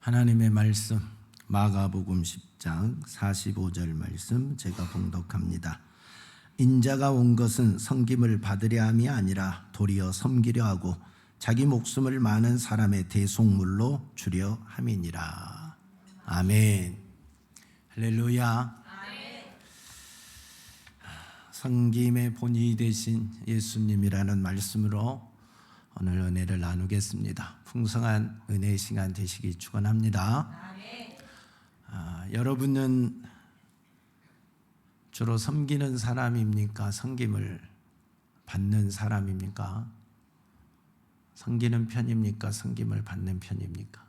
하나님의 말씀 마가복음 10장 45절 말씀 제가 봉독합니다. 인자가 온 것은 섬김을 받으려 함이 아니라 도리어 섬기려 하고 자기 목숨을 많은 사람의 대속물로 주려 함이니라. 아멘. 할렐루야. 섬김의 본이 되신 예수님이라는 말씀으로 오늘 은혜를 나누겠습니다. 풍성한 은혜의 시간 되시기 축원합니다. 여러분은 주로 섬기는 사람입니까? 섬김을 받는 사람입니까? 섬기는 편입니까? 섬김을 받는 편입니까?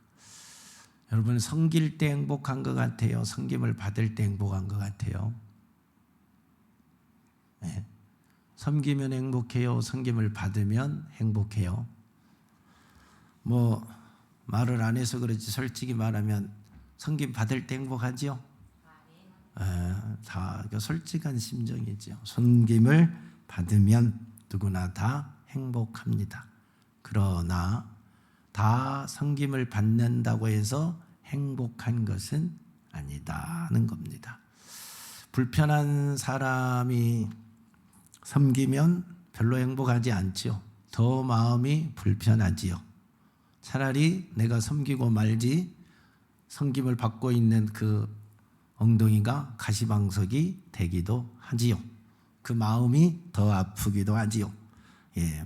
여러분 섬길 때 행복한 것 같아요? 섬김을 받을 때 행복한 것 같아요? 네. 섬기면 행복해요? 섬김을 받으면 행복해요? 말을 안 해서 그렇지 솔직히 말하면 섬김 받을 때 행복하지요? 다 솔직한 심정이죠. 섬김을 받으면 누구나 다 행복합니다. 그러나 다 섬김을 받는다고 해서 행복한 것은 아니다는 겁니다. 불편한 사람이 섬기면 별로 행복하지 않지요. 더 마음이 불편하지요. 차라리 내가 섬기고 말지 섬김을 받고 있는 그 엉덩이가 가시방석이 되기도 하지요. 그 마음이 더 아프기도 하지요.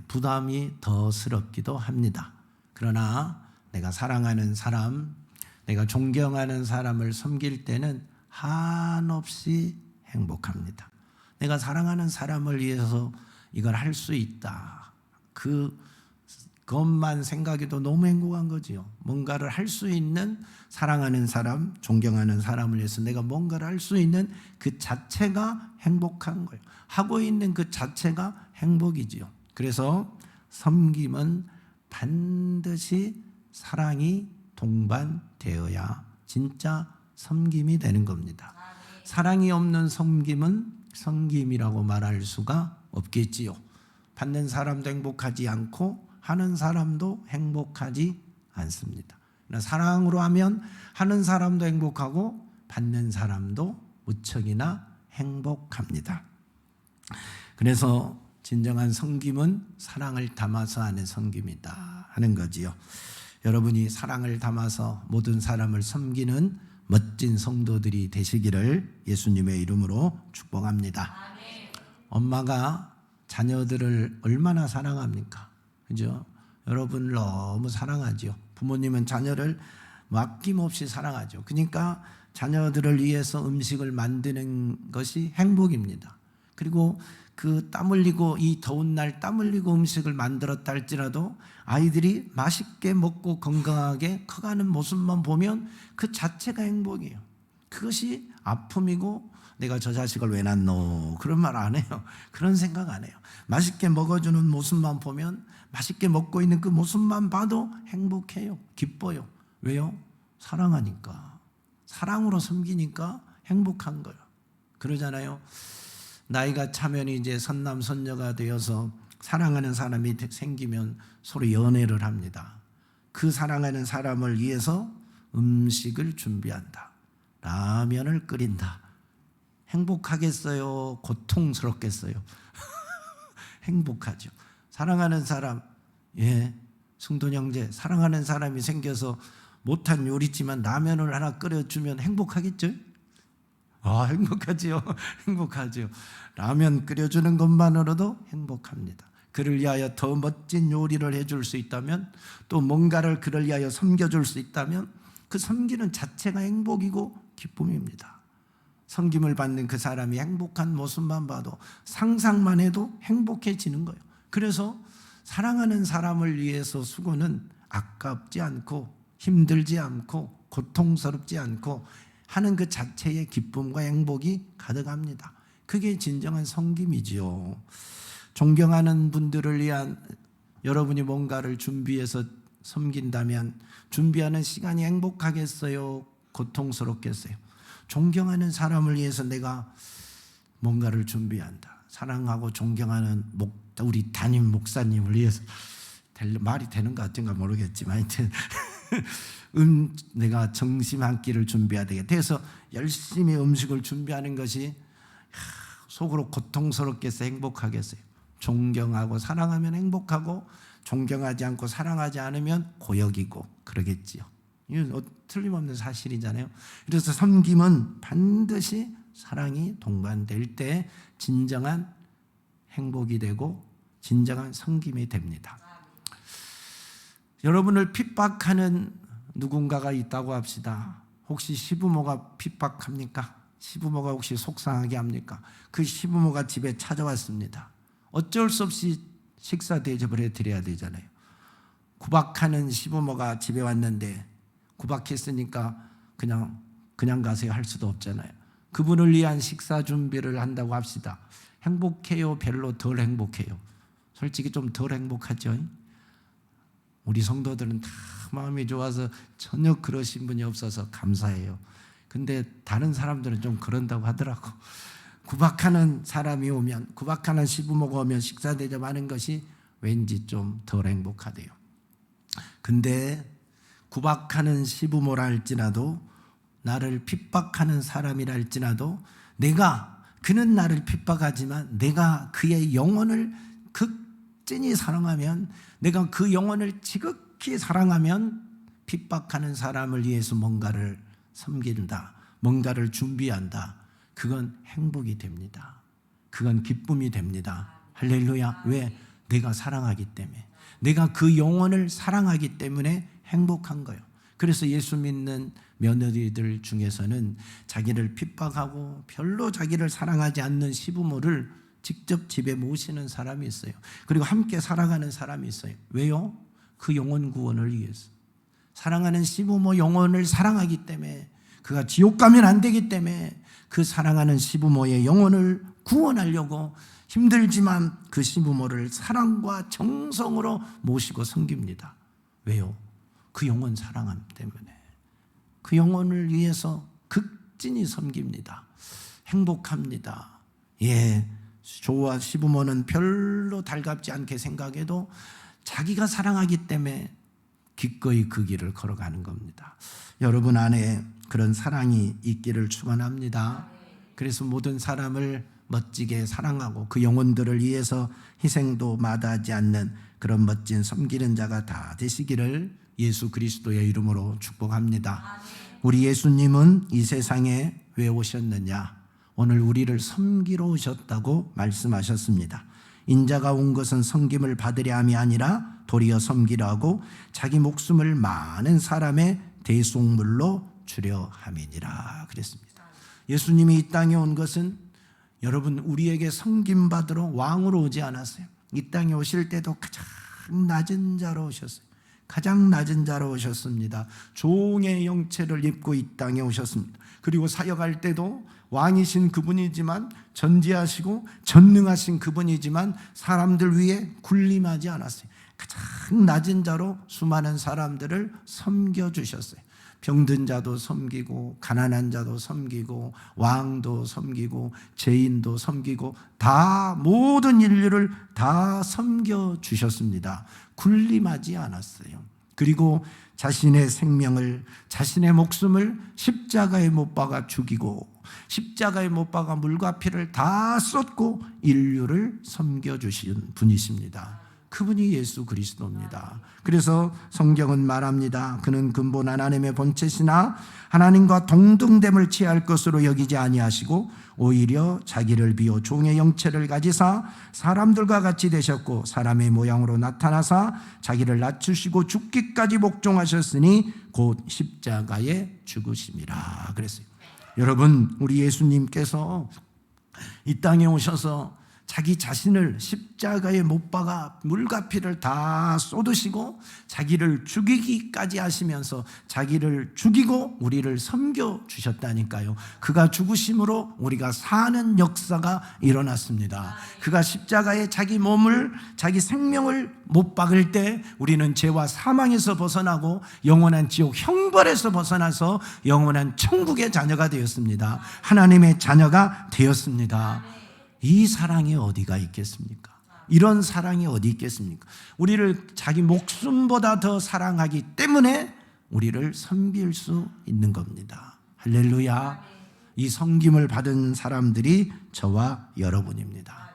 부담이 더 스럽기도 합니다. 그러나 내가 사랑하는 사람, 내가 존경하는 사람을 섬길 때는 한없이 행복합니다. 내가 사랑하는 사람을 위해서 이걸 할 수 있다. 그것만 생각해도 너무 행복한 거지요. 뭔가를 할 수 있는 사랑하는 사람, 존경하는 사람을 위해서 내가 뭔가를 할 수 있는 그 자체가 행복한 거예요. 하고 있는 그 자체가 행복이지요. 그래서 섬김은 반드시 사랑이 동반되어야 진짜 섬김이 되는 겁니다. 사랑이 없는 섬김은 섬김이라고 말할 수가 없겠지요. 받는 사람도 행복하지 않고 하는 사람도 행복하지 않습니다. 사랑으로 하면 하는 사람도 행복하고 받는 사람도 무척이나 행복합니다. 그래서 진정한 섬김은 사랑을 담아서 하는 섬김이다 하는 거지요. 여러분이 사랑을 담아서 모든 사람을 섬기는 멋진 성도들이 되시기를 예수님의 이름으로 축복합니다. 엄마가 자녀들을 얼마나 사랑합니까? 그죠? 여러분 너무 사랑하죠. 부모님은 자녀를 아낌없이 사랑하죠. 그러니까 자녀들을 위해서 음식을 만드는 것이 행복입니다. 그리고 그 땀 흘리고 이 더운 날 땀 흘리고 음식을 만들었다 할지라도 아이들이 맛있게 먹고 건강하게 커가는 모습만 보면 그 자체가 행복이에요. 그것이 아픔이고 내가 저 자식을 왜 낳노 그런 말 안 해요. 그런 생각 안 해요. 맛있게 먹어주는 모습만 보면 맛있게 먹고 있는 그 모습만 봐도 행복해요. 기뻐요. 왜요? 사랑하니까. 사랑으로 섬기니까 행복한 거예요. 그러잖아요. 나이가 차면 이제 선남 선녀가 되어서 사랑하는 사람이 생기면 서로 연애를 합니다. 그 사랑하는 사람을 위해서 음식을 준비한다. 라면을 끓인다. 행복하겠어요? 고통스럽겠어요? 행복하죠. 사랑하는 사람, 승돈 형제, 사랑하는 사람이 생겨서 못한 요리지만 라면을 하나 끓여주면 행복하겠죠? 행복하지요. 행복하지요. 라면 끓여주는 것만으로도 행복합니다. 그를 위하여 더 멋진 요리를 해줄 수 있다면, 또 뭔가를 그를 위하여 섬겨줄 수 있다면 그 섬기는 자체가 행복이고 기쁨입니다. 섬김을 받는 그 사람이 행복한 모습만 봐도 상상만 해도 행복해지는 거예요. 그래서 사랑하는 사람을 위해서 수고는 아깝지 않고 힘들지 않고 고통스럽지 않고 하는 그 자체의 기쁨과 행복이 가득합니다. 그게 진정한 섬김이지요. 존경하는 분들을 위한 여러분이 뭔가를 준비해서 섬긴다면 준비하는 시간이 행복하겠어요? 고통스럽겠어요? 존경하는 사람을 위해서 내가 뭔가를 준비한다. 사랑하고 존경하는 우리 담임 목사님을 위해서 말이 되는 것 같은가 모르겠지만 하여튼 내가 점심 한 끼를 준비해야 되겠다 해서 열심히 음식을 준비하는 것이 속으로 고통스럽겠어요, 행복하겠어요? 존경하고 사랑하면 행복하고, 존경하지 않고 사랑하지 않으면 고역이고 그러겠지요. 이건 틀림없는 사실이잖아요. 그래서 섬김은 반드시 사랑이 동반될 때 진정한 행복이 되고 진정한 섬김이 됩니다. 여러분을 핍박하는 누군가가 있다고 합시다. 혹시 시부모가 핍박합니까? 시부모가 혹시 속상하게 합니까? 그 시부모가 집에 찾아왔습니다. 어쩔 수 없이 식사 대접을 해드려야 되잖아요. 구박하는 시부모가 집에 왔는데 구박했으니까 그냥 가세요 할 수도 없잖아요. 그분을 위한 식사 준비를 한다고 합시다. 행복해요? 별로 덜 행복해요? 솔직히 좀 덜 행복하죠? 우리 성도들은 다 마음이 좋아서 전혀 그러신 분이 없어서 감사해요. 근데 다른 사람들은 좀 그런다고 하더라고. 구박하는 사람이 오면, 구박하는 시부모가 오면 식사 대접하는 것이 왠지 좀 덜 행복하대요. 근데 구박하는 시부모라 할지라도, 나를 핍박하는 사람이라 할지라도, 그는 나를 핍박하지만 내가 그의 영혼을 극진히 사랑하면, 내가 그 영혼을 지극히 사랑하면 핍박하는 사람을 위해서 뭔가를 섬긴다, 뭔가를 준비한다. 그건 행복이 됩니다. 그건 기쁨이 됩니다. 할렐루야. 왜? 내가 사랑하기 때문에, 내가 그 영혼을 사랑하기 때문에 행복한 거예요. 그래서 예수 믿는 며느리들 중에서는 자기를 핍박하고 별로 자기를 사랑하지 않는 시부모를 직접 집에 모시는 사람이 있어요. 그리고 함께 살아가는 사람이 있어요. 왜요? 그 영혼 구원을 위해서. 사랑하는 시부모 영혼을 사랑하기 때문에, 그가 지옥 가면 안 되기 때문에 그 사랑하는 시부모의 영혼을 구원하려고 힘들지만 그 시부모를 사랑과 정성으로 모시고 섬깁니다. 왜요? 그 영혼 사랑함 때문에. 그 영혼을 위해서 극진히 섬깁니다. 행복합니다. 저와 시부모는 별로 달갑지 않게 생각해도 자기가 사랑하기 때문에 기꺼이 그 길을 걸어가는 겁니다. 여러분 안에 그런 사랑이 있기를 축원합니다. 그래서 모든 사람을 멋지게 사랑하고 그 영혼들을 위해서 희생도 마다하지 않는 그런 멋진 섬기는 자가 다 되시기를 예수 그리스도의 이름으로 축복합니다. 우리 예수님은 이 세상에 왜 오셨느냐? 오늘 우리를 섬기러 오셨다고 말씀하셨습니다. 인자가 온 것은 섬김을 받으려 함이 아니라 도리어 섬기려 하고 자기 목숨을 많은 사람의 대속물로 주려 함이니라 그랬습니다. 예수님이 이 땅에 온 것은 여러분 우리에게 섬김받으러 왕으로 오지 않았어요. 이 땅에 오실 때도 가장 낮은 자로 오셨어요. 가장 낮은 자로 오셨습니다. 종의 형체를 입고 이 땅에 오셨습니다. 그리고 사역할 때도 왕이신 그분이지만, 전지하시고 전능하신 그분이지만 사람들 위해 군림하지 않았어요. 가장 낮은 자로 수많은 사람들을 섬겨주셨어요. 병든 자도 섬기고, 가난한 자도 섬기고, 왕도 섬기고, 죄인도 섬기고, 다 모든 인류를 다 섬겨주셨습니다. 군림하지 않았어요. 그리고 자신의 생명을, 자신의 목숨을 십자가에 못 박아 죽이고, 십자가에 못 박아 물과 피를 다 쏟고 인류를 섬겨주신 분이십니다. 그분이 예수 그리스도입니다. 그래서 성경은 말합니다. 그는 근본 하나님의 본체시나 하나님과 동등됨을 취할 것으로 여기지 아니하시고 오히려 자기를 비워 종의 형체를 가지사 사람들과 같이 되셨고 사람의 모양으로 나타나사 자기를 낮추시고 죽기까지 복종하셨으니 곧 십자가에 죽으심이라 그랬어요. 여러분, 우리 예수님께서 이 땅에 오셔서 자기 자신을 십자가에 못 박아 물과 피를 다 쏟으시고 자기를 죽이기까지 하시면서 자기를 죽이고 우리를 섬겨주셨다니까요. 그가 죽으심으로 우리가 사는 역사가 일어났습니다. 그가 십자가에 자기 몸을, 자기 생명을 못 박을 때 우리는 죄와 사망에서 벗어나고 영원한 지옥 형벌에서 벗어나서 영원한 천국의 자녀가 되었습니다. 하나님의 자녀가 되었습니다. 이 사랑이 어디가 있겠습니까? 이런 사랑이 어디 있겠습니까? 우리를 자기 목숨보다 더 사랑하기 때문에 우리를 섬길 수 있는 겁니다. 할렐루야. 이 섬김을 받은 사람들이 저와 여러분입니다.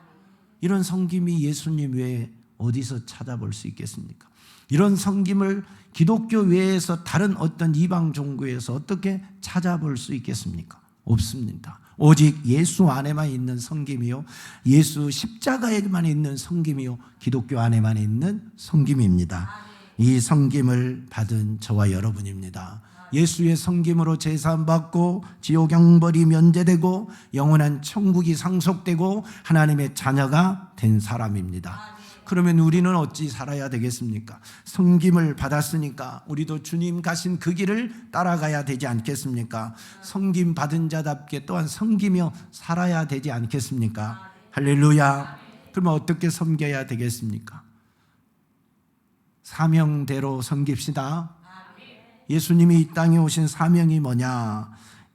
이런 섬김이 예수님 외에 어디서 찾아볼 수 있겠습니까? 이런 섬김을 기독교 외에서 다른 어떤 이방 종교에서 어떻게 찾아볼 수 있겠습니까? 없습니다. 오직 예수 안에만 있는 섬김이요, 예수 십자가에만 있는 섬김이요, 기독교 안에만 있는 섬김입니다. 이 섬김을 받은 저와 여러분입니다. 예수의 섬김으로 제사함 받고 지옥 형벌이 면제되고 영원한 천국이 상속되고 하나님의 자녀가 된 사람입니다. 그러면 우리는 어찌 살아야 되겠습니까? 섬김을 받았으니까 우리도 주님 가신 그 길을 따라가야 되지 않겠습니까? 섬김 받은 자답게 또한 섬기며 살아야 되지 않겠습니까? 할렐루야. 그러면 어떻게 섬겨야 되겠습니까? 사명대로 섬깁시다. 예수님이 이 땅에 오신 사명이 뭐냐?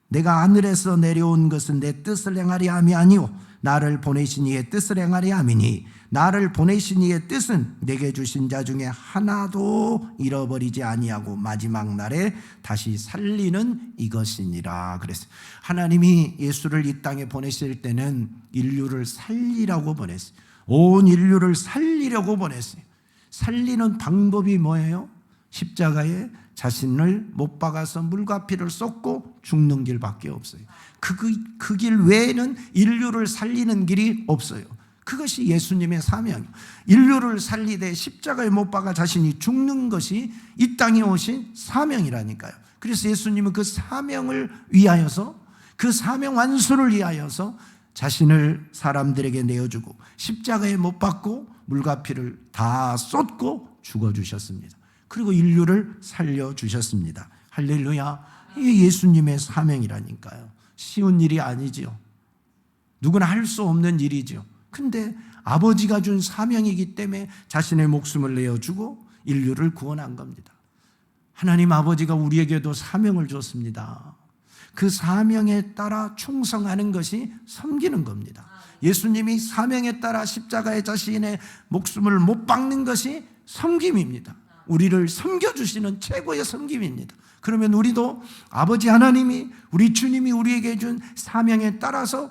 내가 하늘에서 내려온 것은 내 뜻을 행하리 함이 아니오 나를 보내신 이의 뜻을 행하리 함이니 나를 보내신 이의 뜻은 내게 주신 자 중에 하나도 잃어버리지 아니하고 마지막 날에 다시 살리는 이것이니라 그랬어요. 하나님이 예수를 이 땅에 보내실 때는 인류를 살리라고 보냈어요. 온 인류를 살리려고 보냈어요. 살리는 방법이 뭐예요? 십자가에 자신을 못 박아서 물과 피를 쏟고 죽는 길밖에 없어요. 그 길 외에는 인류를 살리는 길이 없어요. 그것이 예수님의 사명이에요. 인류를 살리되 십자가에 못 박아 자신이 죽는 것이 이 땅에 오신 사명이라니까요. 그래서 예수님은 그 사명을 위하여서, 그 사명 완수를 위하여서 자신을 사람들에게 내어주고 십자가에 못 박고 물과 피를 다 쏟고 죽어주셨습니다. 그리고 인류를 살려주셨습니다. 할렐루야. 이게 예수님의 사명이라니까요. 쉬운 일이 아니지요. 누구나 할 수 없는 일이죠. 근데 아버지가 준 사명이기 때문에 자신의 목숨을 내어주고 인류를 구원한 겁니다. 하나님 아버지가 우리에게도 사명을 줬습니다. 그 사명에 따라 충성하는 것이 섬기는 겁니다. 예수님이 사명에 따라 십자가에 자신의 목숨을 못 박는 것이 섬김입니다. 우리를 섬겨주시는 최고의 섬김입니다. 그러면 우리도 아버지 하나님이, 우리 주님이 우리에게 준 사명에 따라서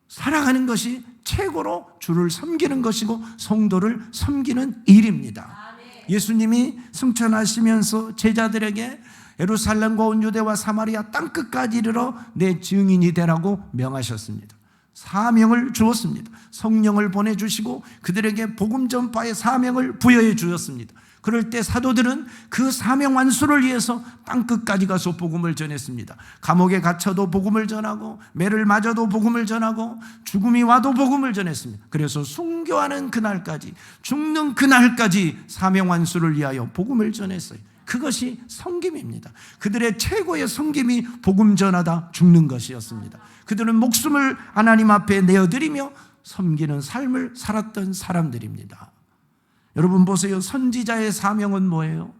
살아가는 것이 최고로 주를 섬기는 것이고 성도를 섬기는 일입니다. 예수님이 승천하시면서 제자들에게 예루살렘과 온 유대와 사마리아 땅끝까지 이르러 내 증인이 되라고 명하셨습니다. 사명을 주었습니다. 성령을 보내주시고 그들에게 복음 전파의 사명을 부여해 주었습니다. 그럴 때 사도들은 그 사명 완수를 위해서 땅끝까지 가서 복음을 전했습니다. 감옥에 갇혀도 복음을 전하고 매를 맞아도 복음을 전하고 죽음이 와도 복음을 전했습니다. 그래서 순교하는 그날까지, 죽는 그날까지 사명 완수를 위하여 복음을 전했어요. 그것이 섬김입니다. 그들의 최고의 섬김이 복음 전하다 죽는 것이었습니다. 그들은 목숨을 하나님 앞에 내어드리며 섬기는 삶을 살았던 사람들입니다. 여러분 보세요. 선지자의 사명은 뭐예요?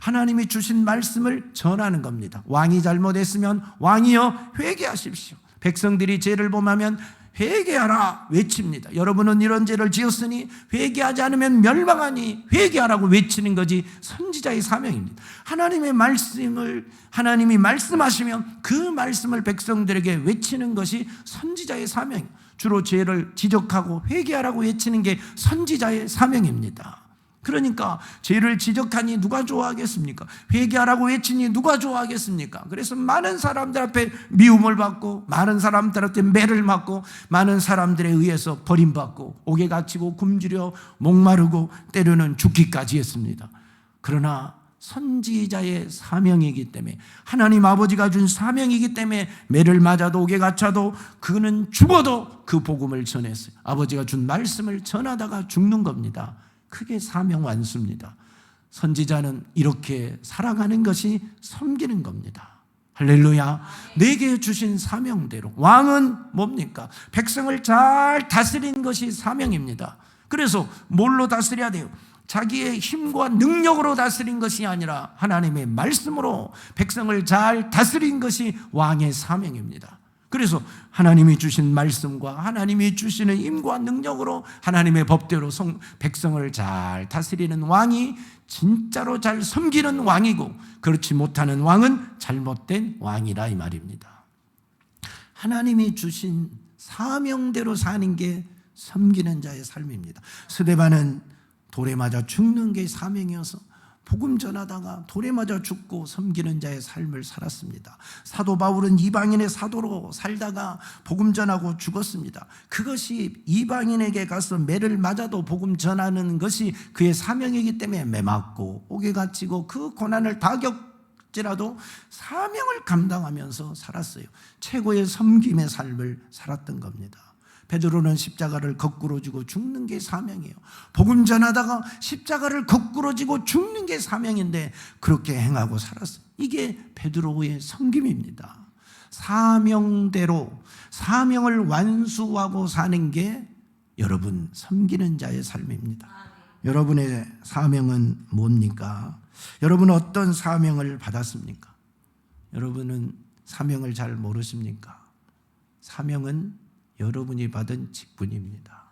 하나님이 주신 말씀을 전하는 겁니다. 왕이 잘못했으면 왕이여 회개하십시오. 백성들이 죄를 범하면 회개하라 외칩니다. 여러분은 이런 죄를 지었으니 회개하지 않으면 멸망하니 회개하라고 외치는 것이 선지자의 사명입니다. 하나님의 말씀을 하나님이 말씀하시면 그 말씀을 백성들에게 외치는 것이 선지자의 사명입니다. 주로 죄를 지적하고 회개하라고 외치는 게 선지자의 사명입니다. 그러니까 죄를 지적하니 누가 좋아하겠습니까? 회개하라고 외치니 누가 좋아하겠습니까? 그래서 많은 사람들 앞에 미움을 받고 많은 사람들한테 매를 맞고 많은 사람들에 의해서 버림받고 옥에 갇히고 굶주려 목마르고 때로는 죽기까지 했습니다. 그러나 선지자의 사명이기 때문에, 하나님 아버지가 준 사명이기 때문에 매를 맞아도 옥에 갇혀도 그는 죽어도 그 복음을 전했어요. 아버지가 준 말씀을 전하다가 죽는 겁니다. 그게 사명 완수입니다. 선지자는 이렇게 살아가는 것이 섬기는 겁니다. 할렐루야. 내게 주신 사명대로. 왕은 뭡니까? 백성을 잘 다스리는 것이 사명입니다. 그래서 뭘로 다스려야 돼요? 자기의 힘과 능력으로 다스린 것이 아니라 하나님의 말씀으로 백성을 잘 다스린 것이 왕의 사명입니다. 그래서 하나님이 주신 말씀과 하나님이 주시는 힘과 능력으로 하나님의 법대로 백성을 잘 다스리는 왕이 진짜로 잘 섬기는 왕이고, 그렇지 못하는 왕은 잘못된 왕이라 이 말입니다. 하나님이 주신 사명대로 사는 게 섬기는 자의 삶입니다. 스데반은 돌에 맞아 죽는 게 사명이어서 복음 전하다가 돌에 맞아 죽고 섬기는 자의 삶을 살았습니다. 사도 바울은 이방인의 사도로 살다가 복음 전하고 죽었습니다. 그것이 이방인에게 가서 매를 맞아도 복음 전하는 것이 그의 사명이기 때문에 매 맞고 옥에 갇히고 그 고난을 다 겪지라도 사명을 감당하면서 살았어요. 최고의 섬김의 삶을 살았던 겁니다. 베드로는 십자가를 거꾸로 지고 죽는 게 사명이에요. 복음 전하다가 십자가를 거꾸로 지고 죽는 게 사명인데 그렇게 행하고 살았어요. 이게 베드로의 섬김입니다. 사명대로 사명을 완수하고 사는 게 여러분 섬기는 자의 삶입니다. 여러분의 사명은 뭡니까? 여러분은 어떤 사명을 받았습니까? 여러분은 사명을 잘 모르십니까? 사명은 여러분이 받은 직분입니다.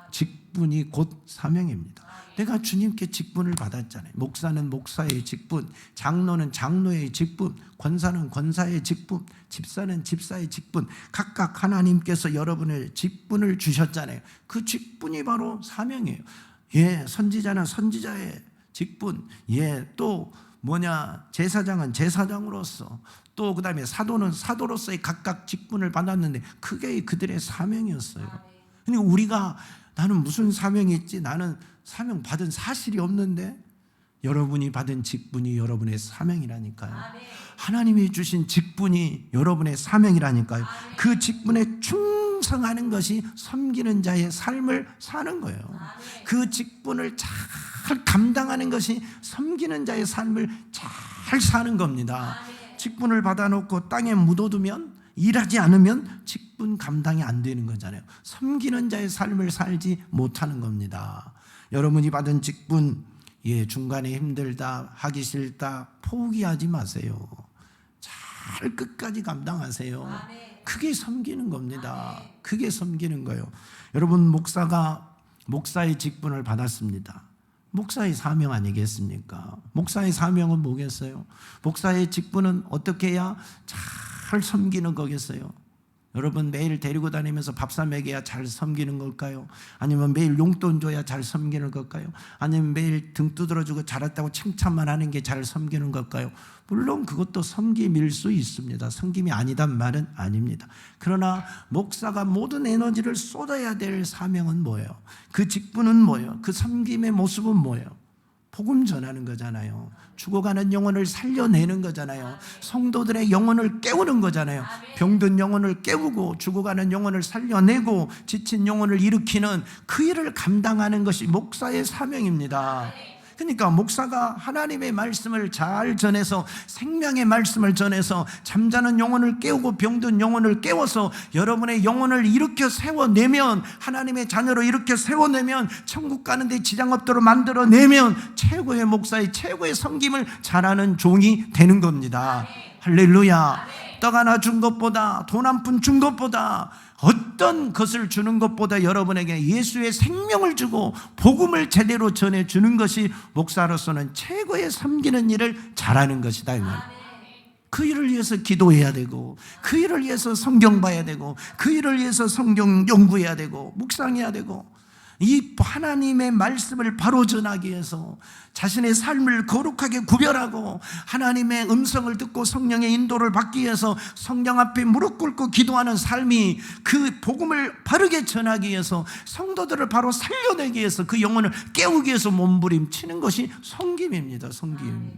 직분이 곧 사명입니다. 내가 주님께 직분을 받았잖아요. 목사는 목사의 직분, 장로는 장로의 직분, 권사는 권사의 직분, 집사는 집사의 직분, 각각 하나님께서 여러분의 직분을 주셨잖아요. 그 직분이 바로 사명이에요. 예, 선지자는 선지자의 직분, 예, 또 제사장은 제사장으로서, 또 그 다음에 사도는 사도로서의 각각 직분을 받았는데 그게 그들의 사명이었어요. 그러니까 우리가 나는 무슨 사명이 있지? 나는 사명 받은 사실이 없는데 여러분이 받은 직분이 여러분의 사명이라니까요. 하나님이 주신 직분이 여러분의 사명이라니까요. 그 직분에 충성하는 것이 섬기는 자의 삶을 사는 거예요. 그 직분을 잘 감당하는 것이 섬기는 자의 삶을 잘 사는 겁니다. 직분을 받아놓고 땅에 묻어두면, 일하지 않으면 직분 감당이 안 되는 거잖아요. 섬기는 자의 삶을 살지 못하는 겁니다. 여러분이 받은 직분, 예, 중간에 힘들다, 하기 싫다, 포기하지 마세요. 잘 끝까지 감당하세요. 그게 섬기는 겁니다. 그게 섬기는 거예요. 여러분, 목사가 목사의 직분을 받았습니다. 목사의 사명 아니겠습니까? 목사의 사명은 뭐겠어요? 목사의 직분은 어떻게 해야 잘 섬기는 거겠어요? 여러분, 매일 데리고 다니면서 밥 사 먹여야 잘 섬기는 걸까요? 아니면 매일 용돈 줘야 잘 섬기는 걸까요? 아니면 매일 등 두드려주고 잘했다고 칭찬만 하는 게 잘 섬기는 걸까요? 물론 그것도 섬김일 수 있습니다. 섬김이 아니단 말은 아닙니다. 그러나 목사가 모든 에너지를 쏟아야 될 사명은 뭐예요? 그 직분은 뭐예요? 그 섬김의 모습은 뭐예요? 복음 전하는 거잖아요. 죽어가는 영혼을 살려내는 거잖아요. 성도들의 영혼을 깨우는 거잖아요. 병든 영혼을 깨우고 죽어가는 영혼을 살려내고 지친 영혼을 일으키는 그 일을 감당하는 것이 목사의 사명입니다. 그러니까 목사가 하나님의 말씀을 잘 전해서, 생명의 말씀을 전해서 잠자는 영혼을 깨우고 병든 영혼을 깨워서 여러분의 영혼을 일으켜 세워내면, 하나님의 자녀로 일으켜 세워내면, 천국 가는데 지장 없도록 만들어내면 최고의 목사의 최고의 섬김을 잘하는 종이 되는 겁니다. 할렐루야. 떡 하나 준 것보다, 돈 한 푼 준 것보다, 어떤 것을 주는 것보다 여러분에게 예수의 생명을 주고 복음을 제대로 전해주는 것이 목사로서는 최고의 섬기는 일을 잘하는 것이다, 이 말. 그 일을 위해서 기도해야 되고, 그 일을 위해서 성경 봐야 되고, 그 일을 위해서 성경 연구해야 되고, 묵상해야 되고, 이 하나님의 말씀을 바로 전하기 위해서 자신의 삶을 거룩하게 구별하고 하나님의 음성을 듣고 성령의 인도를 받기 위해서 성령 앞에 무릎 꿇고 기도하는 삶이, 그 복음을 바르게 전하기 위해서 성도들을 바로 살려내기 위해서 그 영혼을 깨우기 위해서 몸부림치는 것이 섬김입니다. 섬김.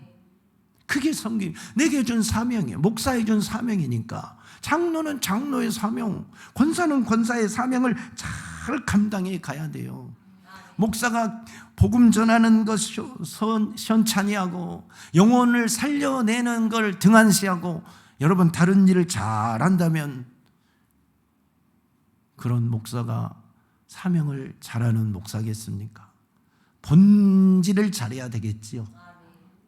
그게 섬김. 내게 준 사명이에요. 목사에 준 사명이니까. 장로는 장로의 사명, 권사는 권사의 사명을 잘 감당해 가야 돼요. 목사가 복음 전하는 것 시원찮이 하고 영혼을 살려내는 걸 등한시하고 여러분 다른 일을 잘한다면 그런 목사가 사명을 잘하는 목사겠습니까? 본질을 잘해야 되겠지요.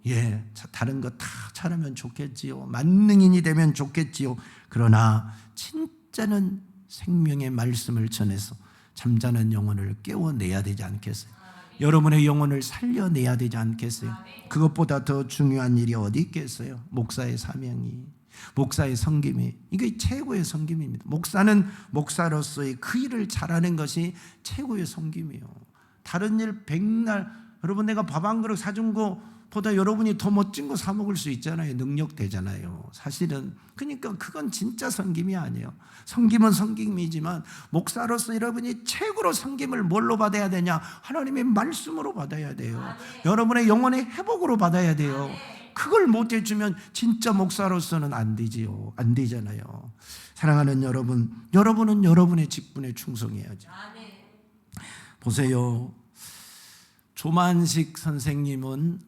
예, 다른 거 다 잘하면 좋겠지요. 만능인이 되면 좋겠지요. 그러나 진짜는 생명의 말씀을 전해서 잠자는 영혼을 깨워내야 되지 않겠어요? 여러분의 영혼을 살려내야 되지 않겠어요? 그것보다 더 중요한 일이 어디 있겠어요? 목사의 사명이, 목사의 섬김이, 이게 최고의 섬김입니다. 목사는 목사로서의 그 일을 잘하는 것이 최고의 섬김이에요. 다른 일 백날, 여러분 내가 밥 한 그릇 사준 거보다 여러분이 더 멋진 거 사 먹을 수 있잖아요. 능력 되잖아요. 사실은. 그러니까 그건 진짜 섬김이 아니에요. 섬김은 섬김이지만 목사로서 여러분이 최고로 섬김을 뭘로 받아야 되냐? 하나님의 말씀으로 받아야 돼요. 여러분의 영혼의 회복으로 받아야 돼요. 그걸 못 해주면 진짜 목사로서는 안 되지요. 안 되잖아요. 사랑하는 여러분, 여러분은 여러분의 직분에 충성해야죠. 보세요. 조만식 선생님은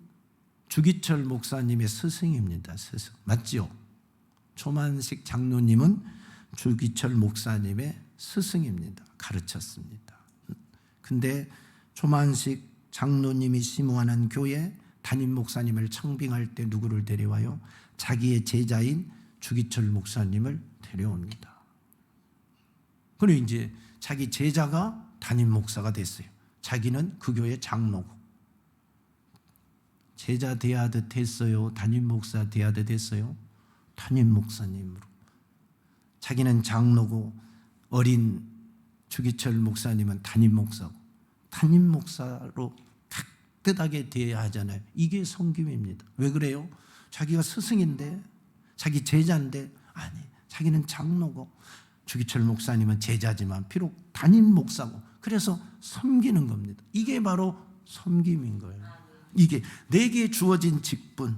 주기철 목사님의 스승입니다. 스승. 맞지요? 조만식 장로님은 주기철 목사님의 스승입니다. 가르쳤습니다. 근데 조만식 장로님이 심호하는 교회 담임 목사님을 청빙할 때 누구를 데려와요? 자기의 제자인 주기철 목사님을 데려옵니다. 그리고 이제 자기 제자가 담임 목사가 됐어요. 자기는 그 교회 장로고. 제자 대하듯 했어요? 담임 목사 대하듯 했어요? 담임 목사님으로. 자기는 장로고 어린 주기철 목사님은 담임 목사고, 담임 목사로 깍듯하게 대해야 하잖아요. 이게 섬김입니다. 왜 그래요? 자기가 스승인데, 자기 제자인데, 아니, 자기는 장로고 주기철 목사님은 제자지만 비록 담임 목사고, 그래서 섬기는 겁니다. 이게 바로 섬김인 거예요. 이게 내게 주어진 직분,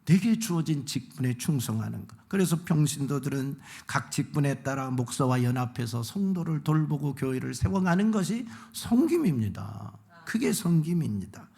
내게 주어진 직분에 충성하는 것. 그래서 평신도들은 각 직분에 따라 목사와 연합해서 성도를 돌보고 교회를 세워가는 것이 섬김입니다. 그게 섬김입니다.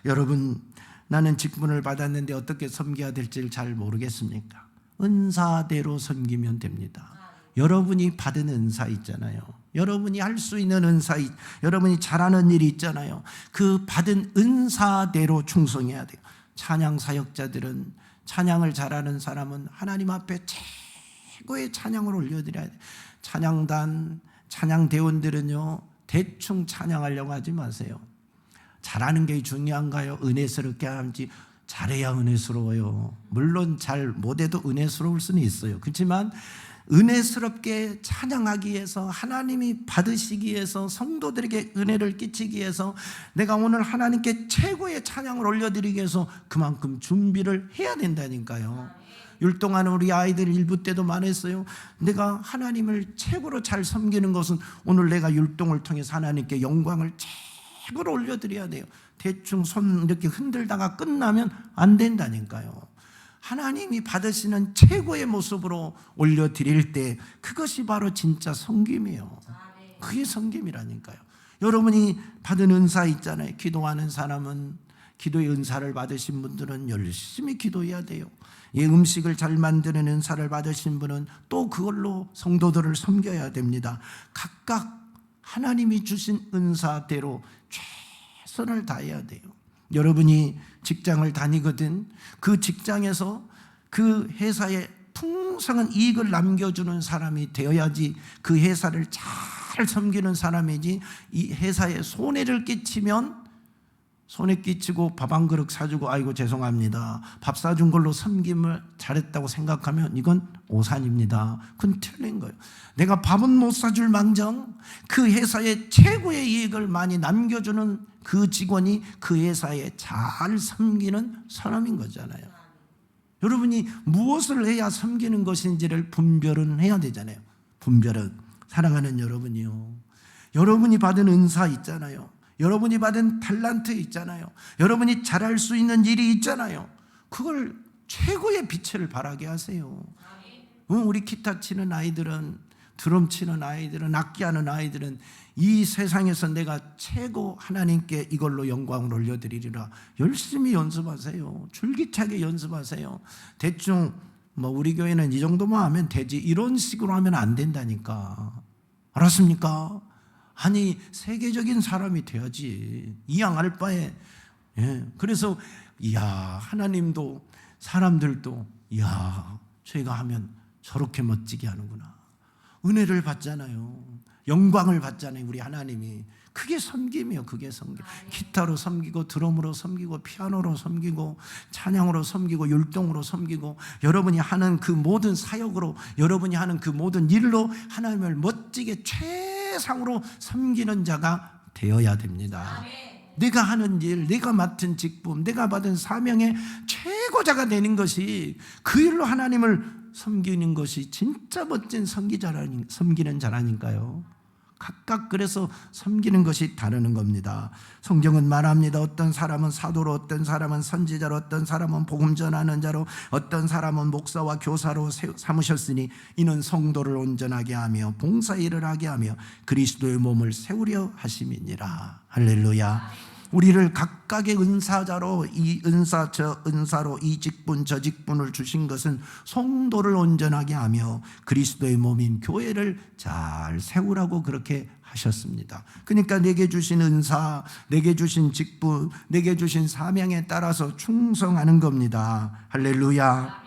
여러분, 나는 직분을 받았는데 어떻게 섬겨야 될지 잘 모르겠습니까? 은사대로 섬기면 됩니다. 여러분이 받은 은사 있잖아요. 여러분이 할 수 있는 은사, 여러분이 잘하는 일이 있잖아요. 그 받은 은사대로 충성해야 돼요. 찬양 사역자들은, 찬양을 잘하는 사람은 하나님 앞에 최고의 찬양을 올려드려야 돼요. 찬양단, 찬양대원들은요, 대충 찬양하려고 하지 마세요. 잘하는 게 중요한가요? 은혜스럽게 하는지. 잘해야 은혜스러워요. 물론 잘 못해도 은혜스러울 수는 있어요. 그렇지만 은혜스럽게 찬양하기 위해서, 하나님이 받으시기 위해서, 성도들에게 은혜를 끼치기 위해서, 내가 오늘 하나님께 최고의 찬양을 올려드리기 위해서 그만큼 준비를 해야 된다니까요. 율동하는 우리 아이들 일부 때도 말했어요. 내가 하나님을 최고로 잘 섬기는 것은 오늘 내가 율동을 통해서 하나님께 영광을 최고로 올려드려야 돼요. 대충 손 이렇게 흔들다가 끝나면 안 된다니까요. 하나님이 받으시는 최고의 모습으로 올려드릴 때 그것이 바로 진짜 섬김이에요. 그게 섬김이라니까요. 여러분이 받은 은사 있잖아요. 기도하는 사람은, 기도의 은사를 받으신 분들은 열심히 기도해야 돼요. 예, 음식을 잘 만드는 은사를 받으신 분은 또 그걸로 성도들을 섬겨야 됩니다. 각각 하나님이 주신 은사대로 최선을 다해야 돼요. 여러분이 직장을 다니거든 그 직장에서 그 회사에 풍성한 이익을 남겨주는 사람이 되어야지 그 회사를 잘 섬기는 사람이지, 이 회사에 손해를 끼치면 손해 끼치고 밥 한 그릇 사주고 아이고 죄송합니다, 밥 사준 걸로 섬김을 잘했다고 생각하면 이건 오산입니다. 그건 틀린 거예요. 내가 밥은 못 사줄 망정 그 회사에 최고의 이익을 많이 남겨주는 그 직원이 그 회사에 잘 섬기는 사람인 거잖아요. 여러분이 무엇을 해야 섬기는 것인지를 분별은 해야 되잖아요. 분별은. 사랑하는 여러분이요, 여러분이 받은 은사 있잖아요. 여러분이 받은 탤런트 있잖아요. 여러분이 잘할 수 있는 일이 있잖아요. 그걸 최고의 빛을 발하게 하세요. 우리 기타 치는 아이들은, 드럼 치는 아이들은, 악기하는 아이들은 이 세상에서 내가 최고 하나님께 이걸로 영광을 올려드리리라 열심히 연습하세요. 줄기차게 연습하세요. 대충 우리 교회는 이 정도만 하면 되지 이런 식으로 하면 안 된다니까. 알았습니까? 아니 세계적인 사람이 돼야지. 이양할 바에. 예. 그래서 이야, 하나님도 사람들도 이야, 저희가 하면 저렇게 멋지게 하는구나. 은혜를 받잖아요. 영광을 받잖아요. 우리 하나님이. 그게 섬김이에요. 그게 섬김. 기타로 섬기고 드럼으로 섬기고 피아노로 섬기고 찬양으로 섬기고 율동으로 섬기고 여러분이 하는 그 모든 사역으로 여러분이 하는 그 모든 일로 하나님을 멋지게 최상으로 섬기는 자가 되어야 됩니다. 내가 하는 일, 내가 맡은 직분, 내가 받은 사명의 최고자가 되는 것이 그 일로 하나님을 섬기는 것이 진짜 멋진 섬기는 자라니까요. 각각 그래서 섬기는 것이 다르는 겁니다. 성경은 말합니다. 어떤 사람은 사도로, 어떤 사람은 선지자로, 어떤 사람은 복음 전하는 자로, 어떤 사람은 목사와 교사로 삼으셨으니 이는 성도를 온전하게 하며 봉사일을 하게 하며 그리스도의 몸을 세우려 하심이니라. 할렐루야. 우리를 각각의 은사자로 이 은사 저 은사로 이 직분 저 직분을 주신 것은 성도를 온전하게 하며 그리스도의 몸인 교회를 잘 세우라고 그렇게 하셨습니다. 그러니까 내게 주신 은사, 내게 주신 직분, 내게 주신 사명에 따라서 충성하는 겁니다. 할렐루야.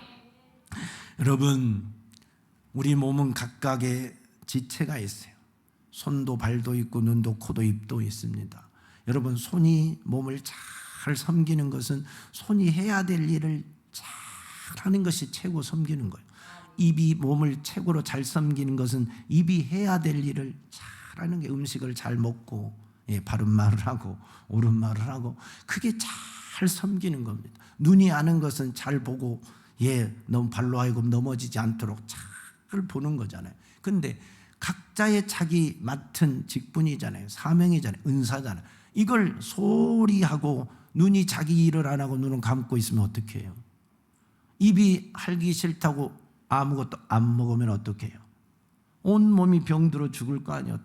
여러분, 우리 몸은 각각의 지체가 있어요. 손도 발도 있고 눈도 코도 입도 있습니다. 여러분, 손이 몸을 잘 섬기는 것은 손이 해야 될 일을 잘 하는 것이 최고 섬기는 거예요. 입이 몸을 최고로 잘 섬기는 것은 입이 해야 될 일을 잘 하는 게, 음식을 잘 먹고 바른 말을 하고 옳은 말을 하고 그게 잘 섬기는 겁니다. 눈이 아는 것은 잘 보고 너무 발로 하여금 넘어지지 않도록 잘 보는 거잖아요. 근데 각자의 자기 맡은 직분이잖아요. 사명이잖아요. 은사잖아요. 이걸 소홀히 하고 눈이 자기 일을 안 하고 눈은 감고 있으면 어떻게 해요? 입이 할기 싫다고 아무것도 안 먹으면 어떻게 해요? 온 몸이 병들어 죽을 거 아니에요.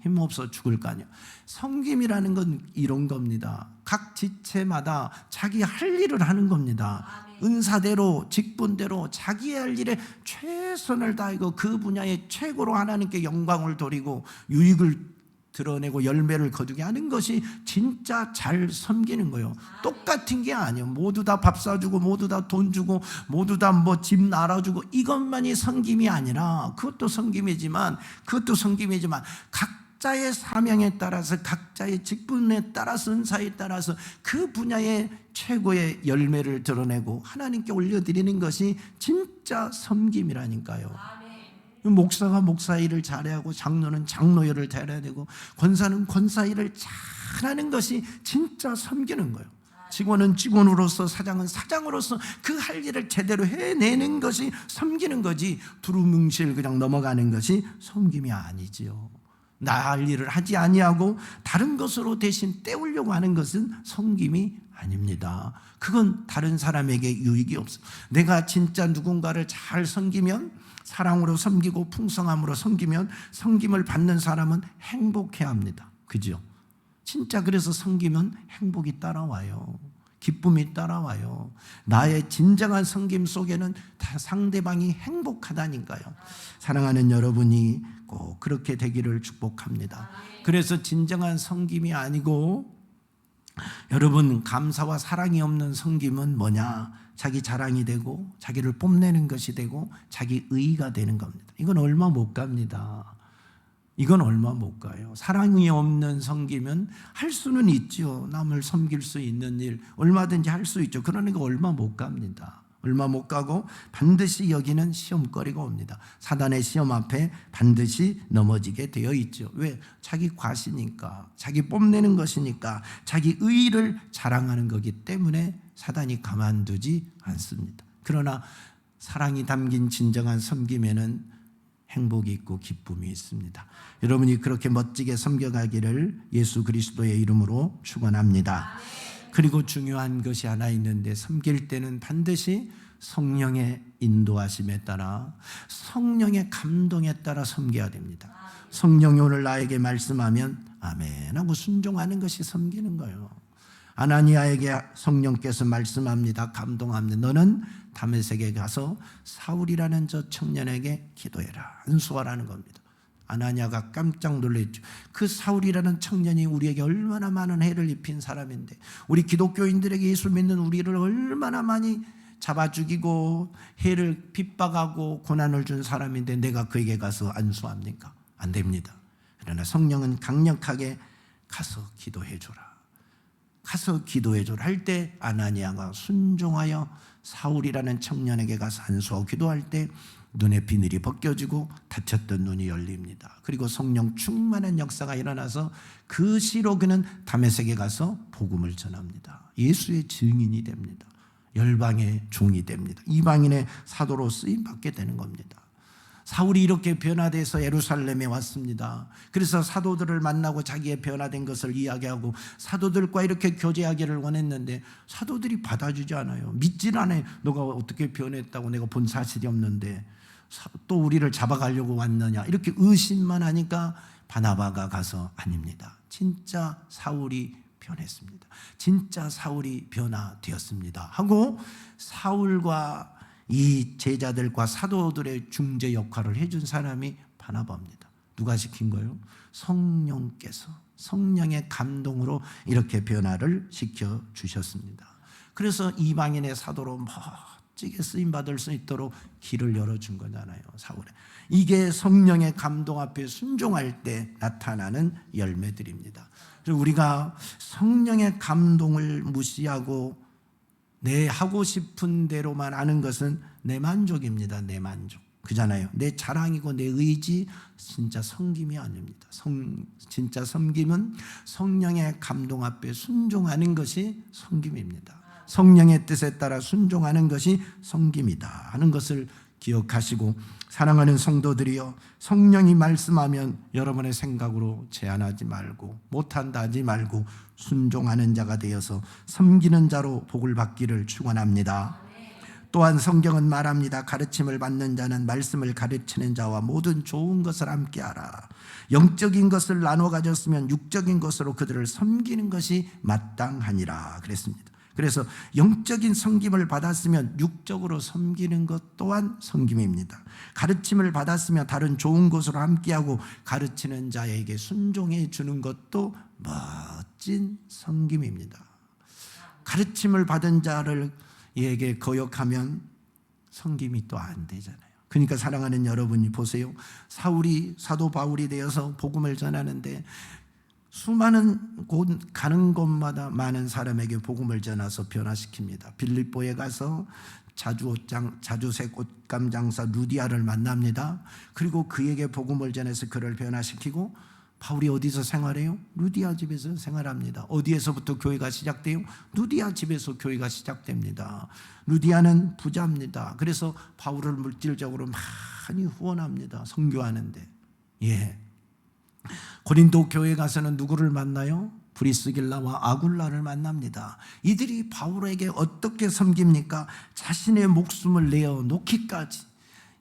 힘없어 죽을 거 아니에요. 섬김이라는 건 이런 겁니다. 각 지체마다 자기 할 일을 하는 겁니다. 은사대로 직분대로 자기 할 일에 최선을 다하고 그 분야에 최고로 하나님께 영광을 돌리고 유익을 드러내고 열매를 거두게 하는 것이 진짜 잘 섬기는 거예요. 똑같은 게 아니에요. 모두 다 밥 사주고 모두 다 돈 주고 모두 다 뭐 집 나눠주고 이것만이 섬김이 아니라 그것도 섬김이지만 각자의 사명에 따라서 각자의 직분에 따라서 은사에 따라서 그 분야의 최고의 열매를 드러내고 하나님께 올려드리는 것이 진짜 섬김이라니까요. 목사가 목사 일을 잘해야 하고 장로는 장로 일을 잘해야 되고 권사는 권사 일을 잘하는 것이 진짜 섬기는 거예요. 직원은 직원으로서 사장은 사장으로서 그 할 일을 제대로 해내는 것이 섬기는 거지 두루뭉실 그냥 넘어가는 것이 섬김이 아니지요. 나 할 일을 하지 아니하고 다른 것으로 대신 때우려고 하는 것은 섬김이 아닙니다. 그건 다른 사람에게 유익이 없어요. 내가 진짜 누군가를 잘 섬기면 사랑으로 섬기고 풍성함으로 섬기면 섬김을 받는 사람은 행복해야 합니다. 그죠? 진짜 그래서 섬기면 행복이 따라와요. 기쁨이 따라와요. 나의 진정한 섬김 속에는 다 상대방이 행복하다니까요. 사랑하는 여러분이 꼭 그렇게 되기를 축복합니다. 그래서 진정한 섬김이 아니고 여러분, 감사와 사랑이 없는 섬김은 뭐냐? 자기 자랑이 되고 자기를 뽐내는 것이 되고 자기 의의가 되는 겁니다. 이건 얼마 못 갑니다. 이건 얼마 못 가요. 사랑이 없는 섬김은 할 수는 있죠. 남을 섬길 수 있는 일 얼마든지 할 수 있죠. 그러니까 얼마 못 갑니다. 얼마 못 가고 반드시 여기는 시험거리가 옵니다. 사단의 시험 앞에 반드시 넘어지게 되어 있죠. 왜? 자기 과시니까, 자기 뽐내는 것이니까, 자기 의의를 자랑하는 거기 때문에 사단이 가만두지 않습니다. 그러나 사랑이 담긴 진정한 섬김에는 행복이 있고 기쁨이 있습니다. 여러분이 그렇게 멋지게 섬겨가기를 예수 그리스도의 이름으로 축원합니다. 그리고 중요한 것이 하나 있는데, 섬길 때는 반드시 성령의 인도하심에 따라, 성령의 감동에 따라 섬겨야 됩니다. 성령이 오늘 나에게 말씀하면 아멘 하고 순종하는 것이 섬기는 거예요. 아나니아에게 성령께서 말씀합니다. 감동합니다. 너는 다메섹에 가서 사울이라는 저 청년에게 기도해라, 안수하라는 겁니다. 아나니아가 깜짝 놀랐죠. 그 사울이라는 청년이 우리에게 얼마나 많은 해를 입힌 사람인데, 우리 기독교인들에게 예수 믿는 우리를 얼마나 많이 잡아 죽이고 해를 핍박하고 고난을 준 사람인데 내가 그에게 가서 안수합니까? 안 됩니다. 그러나 성령은 강력하게 가서 기도해 줘라. 가서 기도해 줘라 할 때 아나니아가 순종하여 사울이라는 청년에게 가서 안수하고 기도할 때 눈의 비늘이 벗겨지고 닫혔던 눈이 열립니다. 그리고 성령 충만한 역사가 일어나서 그 시로 그는 다메섹에 가서 복음을 전합니다. 예수의 증인이 됩니다. 열방의 종이 됩니다. 이방인의 사도로 쓰임 받게 되는 겁니다. 사울이 이렇게 변화돼서 예루살렘에 왔습니다. 그래서 사도들을 만나고 자기의 변화된 것을 이야기하고 사도들과 이렇게 교제하기를 원했는데 사도들이 받아주지 않아요. 믿질 않아요. 너가 어떻게 변했다고, 내가 본 사실이 없는데 또 우리를 잡아가려고 왔느냐, 이렇게 의심만 하니까 바나바가 가서 아닙니다. 진짜 사울이 변했습니다. 진짜 사울이 변화되었습니다 하고 사울과 이 제자들과 사도들의 중재 역할을 해준 사람이 바나바입니다. 누가 시킨 거예요? 성령께서 성령의 감동으로 이렇게 변화를 시켜주셨습니다. 그래서 이방인의 사도로 멋지게 쓰임받을 수 있도록 길을 열어준 거잖아요. 사울에. 이게 성령의 감동 앞에 순종할 때 나타나는 열매들입니다. 그래서 우리가 성령의 감동을 무시하고 내 하고 싶은 대로만 하는 것은 내 만족입니다. 내 만족. 그잖아요. 내 자랑이고 내 의지, 진짜 섬김이 아닙니다. 진짜 섬김은 성령의 감동 앞에 순종하는 것이 섬김입니다. 성령의 뜻에 따라 순종하는 것이 섬김이다 하는 것을 기억하시고, 사랑하는 성도들이여, 성령이 말씀하면 여러분의 생각으로 제한하지 말고 못한다 하지 말고 순종하는 자가 되어서 섬기는 자로 복을 받기를 축원합니다. 또한 성경은 말합니다. 가르침을 받는 자는 말씀을 가르치는 자와 모든 좋은 것을 함께하라. 영적인 것을 나눠 가졌으면 육적인 것으로 그들을 섬기는 것이 마땅하니라 그랬습니다. 그래서 영적인 섬김을 받았으면 육적으로 섬기는 것 또한 섬김입니다. 가르침을 받았으면 다른 좋은 것으로 함께하고 가르치는 자에게 순종해 주는 것도 멋진 섬김입니다. 가르침을 받은 자를에게 거역하면 섬김이 또 안 되잖아요. 그러니까 사랑하는 여러분이 보세요. 사도 바울이 되어서 복음을 전하는데 수많은 곳 가는 곳마다 많은 사람에게 복음을 전해서 변화시킵니다. 빌립보에 가서 자주색 옷감 장사 루디아를 만납니다. 그리고 그에게 복음을 전해서 그를 변화시키고, 바울이 어디서 생활해요? 루디아 집에서 생활합니다. 어디에서부터 교회가 시작돼요? 루디아 집에서 교회가 시작됩니다. 루디아는 부자입니다. 그래서 바울을 물질적으로 많이 후원합니다. 선교하는데. 고린도 교회 가서는 누구를 만나요? 브리스길라와 아굴라를 만납니다. 이들이 바울에게 어떻게 섬깁니까? 자신의 목숨을 내어 놓기까지.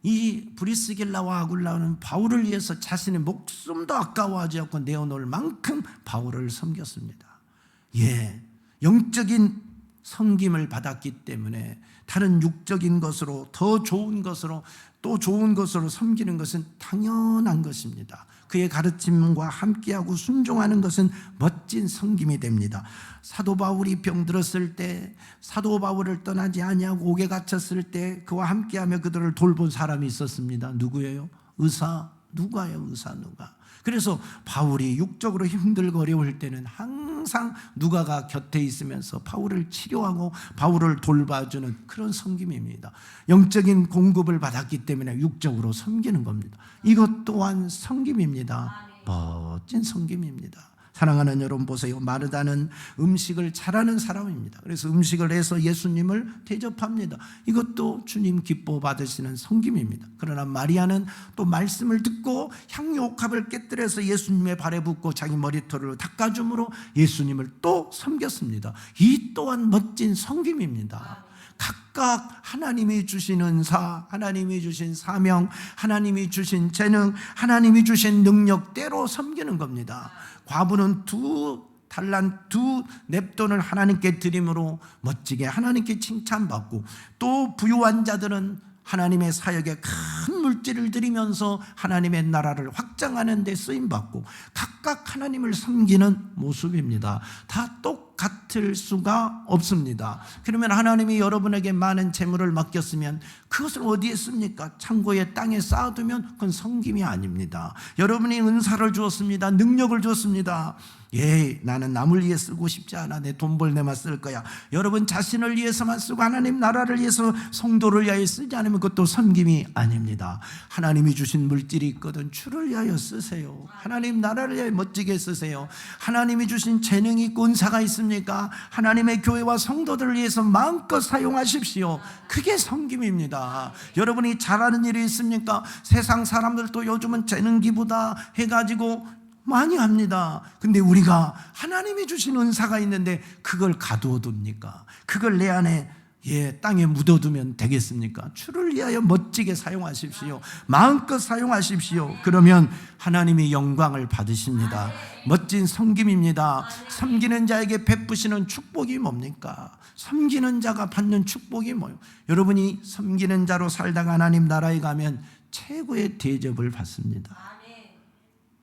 이 브리스길라와 아굴라는 바울을 위해서 자신의 목숨도 아까워하지 않고 내어놓을 만큼 바울을 섬겼습니다. 영적인 섬김을 받았기 때문에 다른 육적인 것으로, 더 좋은 것으로, 또 좋은 것으로 섬기는 것은 당연한 것입니다. 그의 가르침과 함께하고 순종하는 것은 멋진 섬김이 됩니다. 사도 바울이 병들었을 때, 사도 바울을 떠나지 아니하고 옥에 갇혔을 때 그와 함께하며 그들을 돌본 사람이 있었습니다. 누구예요? 의사 누가요? 의사 누가. 그래서 바울이 육적으로 힘들고 어려울 때는 항상 누가가 곁에 있으면서 바울을 치료하고 바울을 돌봐주는 그런 섬김입니다. 영적인 공급을 받았기 때문에 육적으로 섬기는 겁니다. 이것 또한 섬김입니다. 멋진 섬김입니다. 사랑하는 여러분 보세요. 마르다는 음식을 잘하는 사람입니다. 그래서 음식을 해서 예수님을 대접합니다. 이것도 주님 기뻐 받으시는 섬김입니다. 그러나 마리아는 또 말씀을 듣고 향유 옥합을 깨뜨려서 예수님의 발에 붓고 자기 머리털을 닦아줌으로 예수님을 또 섬겼습니다. 이 또한 멋진 섬김입니다. 각각 하나님이 주신 은사, 하나님이 주신 사명, 하나님이 주신 재능, 하나님이 주신 능력대로 섬기는 겁니다. 과부는 두 넵돈을 하나님께 드림으로 멋지게 하나님께 칭찬받고, 또 부유한 자들은 하나님의 사역에 큰 물질을 드리면서 하나님의 나라를 확장하는 데 쓰임받고, 각각 하나님을 섬기는 모습입니다. 다 똑같은 같을 수가 없습니다. 그러면 하나님이 여러분에게 많은 재물을 맡겼으면 그것을 어디에 씁니까? 창고에 땅에 쌓아두면 그건 섬김이 아닙니다. 여러분이 은사를 주었습니다. 능력을 주었습니다. 나는 남을 위해 쓰고 싶지 않아. 내 돈 벌 내만 쓸 거야. 여러분 자신을 위해서만 쓰고 하나님 나라를 위해서 성도를 위하여 쓰지 않으면 그것도 섬김이 아닙니다. 하나님이 주신 물질이 있거든 주를 위하여 쓰세요. 하나님 나라를 위하여 멋지게 쓰세요. 하나님이 주신 재능이 있고 은사가 있습니까? 하나님의 교회와 성도들을 위해서 마음껏 사용하십시오. 그게 섬김입니다. 여러분이 잘하는 일이 있습니까? 세상 사람들도 요즘은 재능기부다 해가지고 많이 합니다. 근데 우리가 하나님이 주신 은사가 있는데 그걸 가두어 둡니까? 그걸 내 안에 땅에 묻어두면 되겠습니까? 주를 위하여 멋지게 사용하십시오. 마음껏 사용하십시오. 그러면 하나님이 영광을 받으십니다. 멋진 섬김입니다. 섬기는 자에게 베푸시는 축복이 뭡니까? 섬기는 자가 받는 축복이 뭐예요? 여러분이 섬기는 자로 살다가 하나님 나라에 가면 최고의 대접을 받습니다.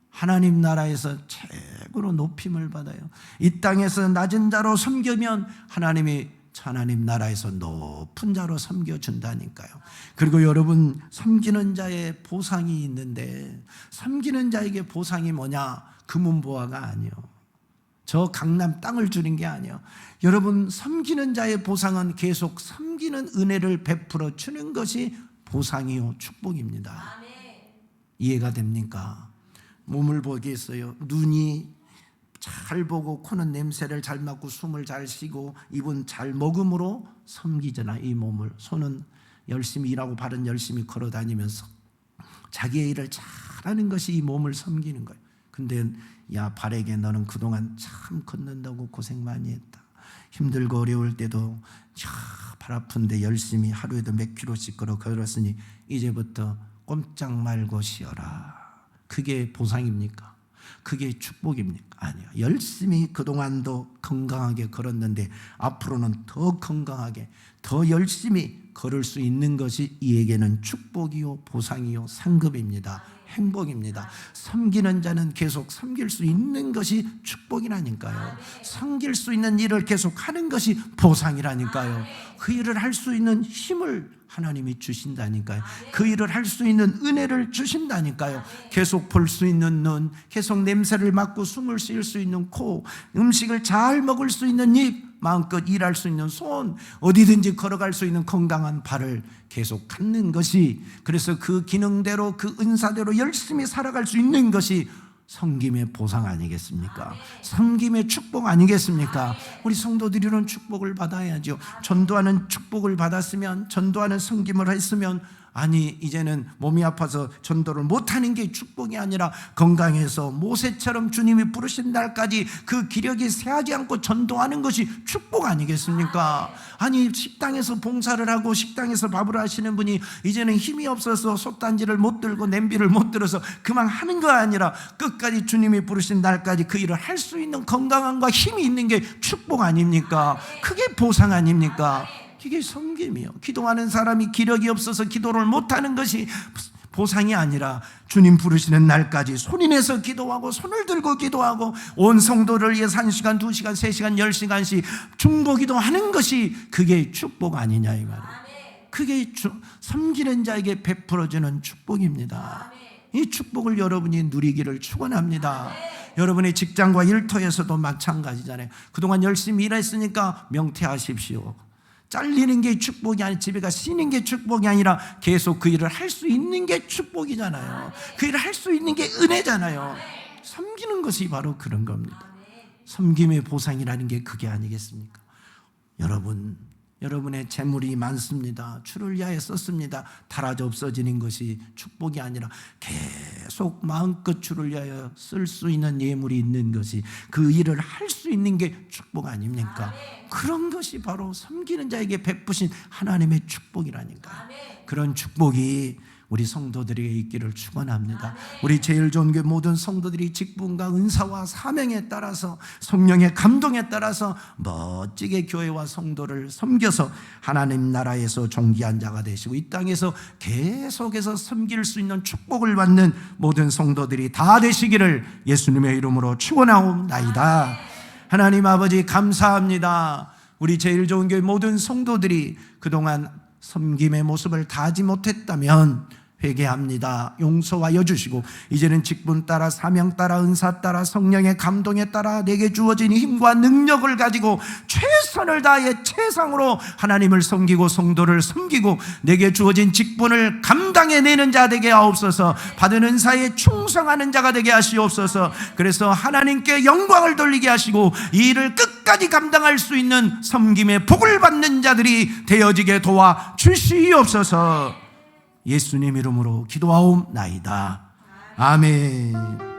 하나님 나라에서 최고로 높임을 받아요. 이 땅에서 낮은 자로 섬기면 하나님이 하나님 나라에서 높은 자로 섬겨준다니까요. 그리고 여러분 섬기는 자의 보상이 있는데 섬기는 자에게 보상이 뭐냐? 금은보화가 아니요. 저 강남 땅을 주는 게 아니요. 여러분 섬기는 자의 보상은 계속 섬기는 은혜를 베풀어 주는 것이 보상이요 축복입니다. 이해가 됩니까? 몸을 보겠어요. 눈이 잘 보고 코는 냄새를 잘 맡고 숨을 잘 쉬고 입은 잘 먹음으로 섬기잖아. 이 몸을. 손은 열심히 일하고 발은 열심히 걸어 다니면서 자기의 일을 잘하는 것이 이 몸을 섬기는 거예요. 근데 야 발에게 너는 그동안 참 걷는다고 고생 많이 했다. 힘들고 어려울 때도 발 아픈데 열심히 하루에도 몇 킬로씩 걸었으니 이제부터 꼼짝 말고 쉬어라. 그게 보상입니까? 그게 축복입니까? 아니요. 열심히 그동안도 건강하게 걸었는데 앞으로는 더 건강하게 더 열심히 걸을 수 있는 것이 이에게는 축복이요 보상이요 상급입니다. 행복입니다. 섬기는 자는 계속 섬길 수 있는 것이 축복이라니까요. 섬길 수 있는 일을 계속 하는 것이 보상이라니까요. 그 일을 할 수 있는 힘을 하나님이 주신다니까요. 그 일을 할 수 있는 은혜를 주신다니까요. 계속 볼 수 있는 눈, 계속 냄새를 맡고 숨을 쉴 수 있는 코, 음식을 잘 먹을 수 있는 입, 마음껏 일할 수 있는 손, 어디든지 걸어갈 수 있는 건강한 발을 계속 갖는 것이, 그래서 그 기능대로 그 은사대로 열심히 살아갈 수 있는 것이 섬김의 보상 아니겠습니까? 섬김의 축복 아니겠습니까? 우리 성도들이 이런 축복을 받아야죠. 전도하는 축복을 받았으면, 전도하는 섬김을 했으면, 아니 이제는 몸이 아파서 전도를 못하는 게 축복이 아니라 건강해서 모세처럼 주님이 부르신 날까지 그 기력이 쇠하지 않고 전도하는 것이 축복 아니겠습니까? 아니 식당에서 봉사를 하고 식당에서 밥을 하시는 분이 이제는 힘이 없어서 솥단지를 못 들고 냄비를 못 들어서 그만 하는 거 아니라 끝까지 주님이 부르신 날까지 그 일을 할 수 있는 건강함과 힘이 있는 게 축복 아닙니까? 그게 보상 아닙니까? 이게 섬김이요. 기도하는 사람이 기력이 없어서 기도를 못하는 것이 보상이 아니라 주님 부르시는 날까지 손이 내서 기도하고 손을 들고 기도하고 온 성도를 위해서 1시간, 2시간, 3시간, 10시간씩 중보기도하는 것이 그게 축복 아니냐 이 말이에요. 그게 섬기는 자에게 베풀어주는 축복입니다. 이 축복을 여러분이 누리기를 축원합니다. 여러분의 직장과 일터에서도 마찬가지잖아요. 그동안 열심히 일했으니까 명퇴하십시오. 잘리는 게 축복이 아니라 집에 가 쉬는 게 축복이 아니라 계속 그 일을 할 수 있는 게 축복이잖아요. 그 일을 할 수 있는 게 은혜잖아요. 섬기는 것이 바로 그런 겁니다. 섬김의 보상이라는 게 그게 아니겠습니까? 여러분의 재물이 많습니다. 주를 위하여 썼습니다. 닳아져 없어지는 것이 축복이 아니라 계속 마음껏 주를 위하여 쓸 수 있는 예물이 있는 것이 그 일을 할 수 있는 게 축복 아닙니까? 그런 것이 바로 섬기는 자에게 베푸신 하나님의 축복이라니까. 그런 축복이 우리 성도들에게 있기를 축원합니다. 우리 제일전교회 모든 성도들이 직분과 은사와 사명에 따라서 성령의 감동에 따라서 멋지게 교회와 성도를 섬겨서 하나님 나라에서 존귀한 자가 되시고 이 땅에서 계속해서 섬길 수 있는 축복을 받는 모든 성도들이 다 되시기를 예수님의 이름으로 축원하옵나이다. 하나님 아버지 감사합니다. 우리 제일 좋은 교회 모든 성도들이 그동안 섬김의 모습을 다하지 못했다면 회개합니다. 용서하여 주시고 이제는 직분 따라 사명 따라 은사 따라 성령의 감동에 따라 내게 주어진 힘과 능력을 가지고 최선을 다해 최상으로 하나님을 섬기고 성도를 섬기고 내게 주어진 직분을 감당해내는 자 되게 하옵소서. 받은 은사에 충성하는 자가 되게 하시옵소서. 그래서 하나님께 영광을 돌리게 하시고 이 일을 끝까지 감당할 수 있는 섬김의 복을 받는 자들이 되어지게 도와 주시옵소서. 예수님 이름으로 기도하옵나이다. 아멘.